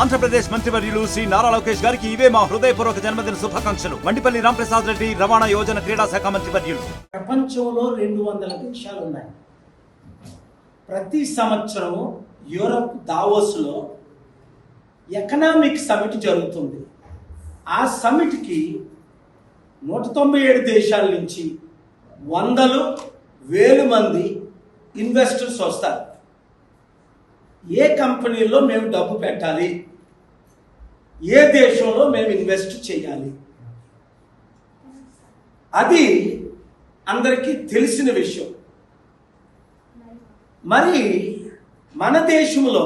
ఆంధ్రప్రదేశ్ మంత్రివర్యులు శ్రీ నారా లోకేష్ గారికి ఇవే మా హృదయపూర్వక జన్మదిన శుభాకాంక్షలు. వండిపల్లి రాంప్రసాద్ రెడ్డి, రవాణా యోజన క్రీడా శాఖ మంత్రివర్యులు. ప్రపంచంలో 200 దేశాలు ఉన్నాయి. ప్రతి సంవత్సరం యూరప్ దావోస్లో ఎకనామిక్ సమిట్ జరుగుతుంది. ఆ సమిట్కి 197 దేశాల నుంచి వందలు వేలు మంది ఇన్వెస్టర్స్ వస్తారు. ఏ కంపెనీలో మేము డబ్బు పెట్టాలి, ఏ దేశంలో మేము ఇన్వెస్ట్ చేయాలి, అది అందరికీ తెలిసిన విషయం. మరి మన దేశంలో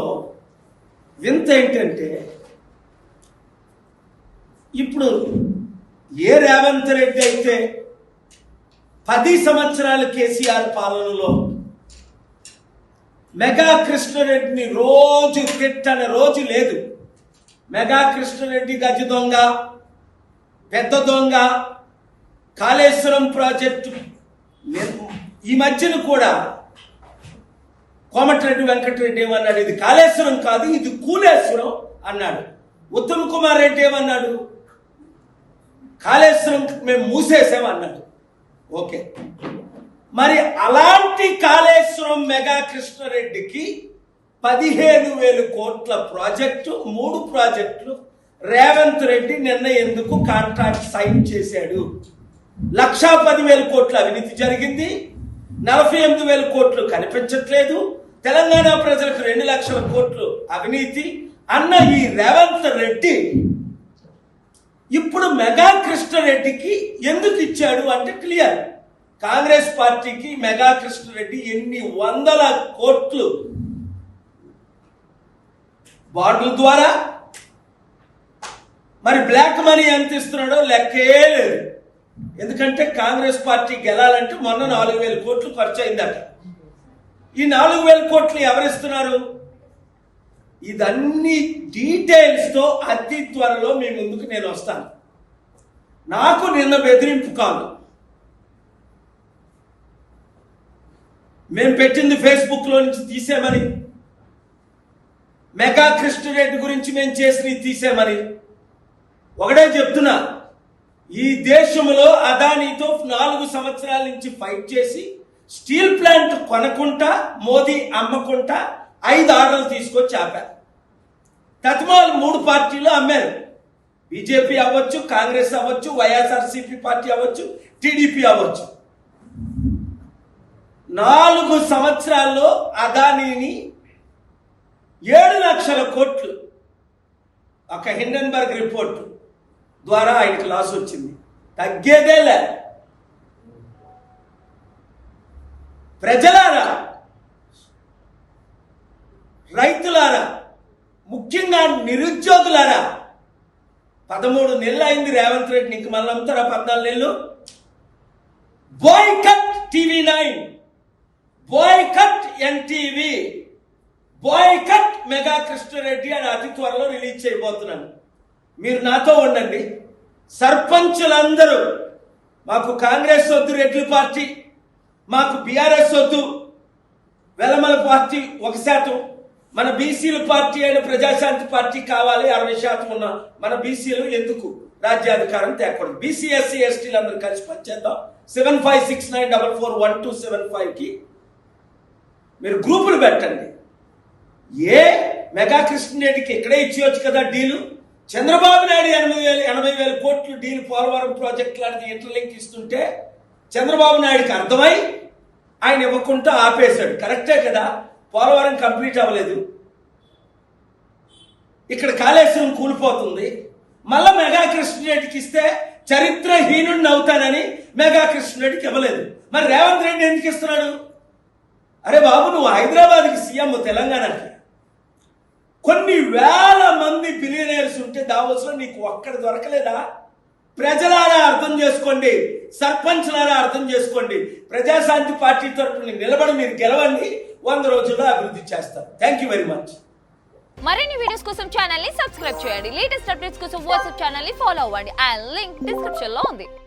వింత ఏంటంటే, ఇప్పుడు ఏ రేవంత్ రెడ్డి అయితే 10 సంవత్సరాలు కేసీఆర్ పాలనలో మెగా కృష్ణారెడ్డిని రోజు తిట్టని రోజు లేదు. మెగా కృష్ణారెడ్డి గజ దొంగ, పెద్ద దొంగ, కాళేశ్వరం ప్రాజెక్టు. ఈ మధ్యన కూడా కోమటిరెడ్డి వెంకటరెడ్డి ఏమన్నాడు, ఇది కాళేశ్వరం కాదు, ఇది కూలేశ్వరం అన్నాడు. ఉత్తమ్ కుమార్ రెడ్డి ఏమన్నాడు, కాళేశ్వరం మేము మూసేసామన్నాడు. ఓకే, మరి అలాంటి కాళేశ్వరం మెగా కృష్ణారెడ్డికి 15,000 కోట్ల ప్రాజెక్టు, 3 ప్రాజెక్టులు రేవంత్ రెడ్డి నిన్న ఎందుకు కాంట్రాక్ట్ సైన్ చేశాడు? 1,10,000 కోట్ల అవినీతి జరిగింది, 48,000 కోట్లు కనిపించట్లేదు. తెలంగాణ ప్రజలకు 2 లక్షల కోట్లు అవినీతి అన్న ఈ రేవంత్ రెడ్డి ఇప్పుడు మెగా కృష్ణారెడ్డికి ఎందుకు ఇచ్చాడు అంటే క్లియర్. కాంగ్రెస్ పార్టీకి మెగా కృష్ణారెడ్డి ఎన్ని వందల కోట్లు బాండ్ల ద్వారా, మరి బ్లాక్ మనీ ఎంత ఇస్తున్నాడో లెక్కే లేదు. ఎందుకంటే కాంగ్రెస్ పార్టీ గెలాలంటే మొన్న 4,000 కోట్లు ఖర్చు అయిందట. ఈ 4,000 కోట్లు ఎవరిస్తున్నారు? ఇదన్నీ డీటెయిల్స్తో అతి త్వరలో మీ ముందుకు నేను వస్తాను. నాకు నిన్న బెదిరింపు కాదు, మేము పెట్టింది ఫేస్బుక్లో నుంచి తీసేమని, మెగా కృష్ణారెడ్డి గురించి మేము చేసి తీసేమని. ఒకటే చెప్తున్నా, ఈ దేశంలో అదానీతో 4 సంవత్సరాల నుంచి ఫైట్ చేసి స్టీల్ ప్లాంట్ కొనకుండా, మోదీ అమ్మకుండా 5 ఆర్డర్లు తీసుకొచ్చి ఆపారు. తత్మాలు 3 పార్టీలు అమ్మారు. బీజేపీ అవ్వచ్చు, కాంగ్రెస్ అవ్వచ్చు, వైఎస్ఆర్సీపీ పార్టీ అవ్వచ్చు, టీడీపీ అవ్వచ్చు. 4 సంవత్సరాల్లో అదానీని 7 లక్షల కోట్లు ఒక హిండెన్బర్గ్ రిపోర్ట్ ద్వారా ఆయనకు లాస్ వచ్చింది. తగ్గేదేలే. ప్రజలారా, రైతులారా, ముఖ్యంగా నిరుద్యోగులారా, 13 నెలలు అయింది రేవంత్ రెడ్డిని, ఇంక మళ్ళీ అమ్ముతారా 14 నెలలు? Boycott TV9, boycott NTV, boycott mega Krishna Reddy అని అతి త్వరలో రిలీజ్ చేయబోతున్నాను. మీరు నాతో ఉండండి. సర్పంచులందరూ, మాకు కాంగ్రెస్ వద్దు, రెడ్ల పార్టీ, మాకు బీఆర్ఎస్ వద్దు, వెలమల పార్టీ 1%, మన బీసీల పార్టీ అయిన ప్రజాశాంతి పార్టీ కావాలి, 60% ఉన్న మన బీసీలు ఎందుకు రాజ్యాధికారం తేకూడదు? బీసీ ఎస్సీ ఎస్టీలు అందరూ కలిసి పనిచేద్దాం. 7569441275కి మీరు గ్రూపులు పెట్టండి. ఏ మెగా కృష్ణారెడ్డికి ఇక్కడే ఇచ్చేయచ్చు కదా డీలు. చంద్రబాబు నాయుడు 80,000 కోట్లు డీల్ పోలవరం ప్రాజెక్ట్ లాంటి ఇంటర్లింక్ ఇస్తుంటే చంద్రబాబు నాయుడికి అర్థమై ఆయన ఇవ్వకుండా ఆపేశాడు. కరెక్టే కదా, పోలవరం కంప్లీట్ అవ్వలేదు, ఇక్కడ కాళేశ్వరం కూలిపోతుంది. మళ్ళా మెగా కృష్ణారెడ్డికి ఇస్తే చరిత్రహీనుడిని అవుతానని మెగా కృష్ణారెడ్డికి ఇవ్వలేదు. మరి రేవంత్ రెడ్డి ఎందుకు ఇస్తున్నాడు? అరే బాబు, నువ్వు హైదరాబాద్కి సీఎం, తెలంగాణకి కొన్ని వేల మంది బిలియనర్స్ ఉంటే దావోస్లో నీకు ఒక్కడ దొరకలేదా? ప్రజలారా అర్థం చేసుకోండి, సర్పంచ్లారా అర్థం చేసుకోండి. ప్రజాశాంతి పార్టీ తరఫున నిలబడి మీరు గెలవండి, 100 రోజుల్లో అభివృద్ధి చేస్తారు. Thank you very much. మరిన్ని వీడియోస్ కోసం ఛానల్ ని సబ్స్క్రైబ్ చేయండి. లేటెస్ట్ అప్డేట్స్ కోసం వాట్సాప్ ఛానల్ ని ఫాలో అవ్వండి. ఆ లింక్ డిస్క్రిప్షన్ లో ఉంది.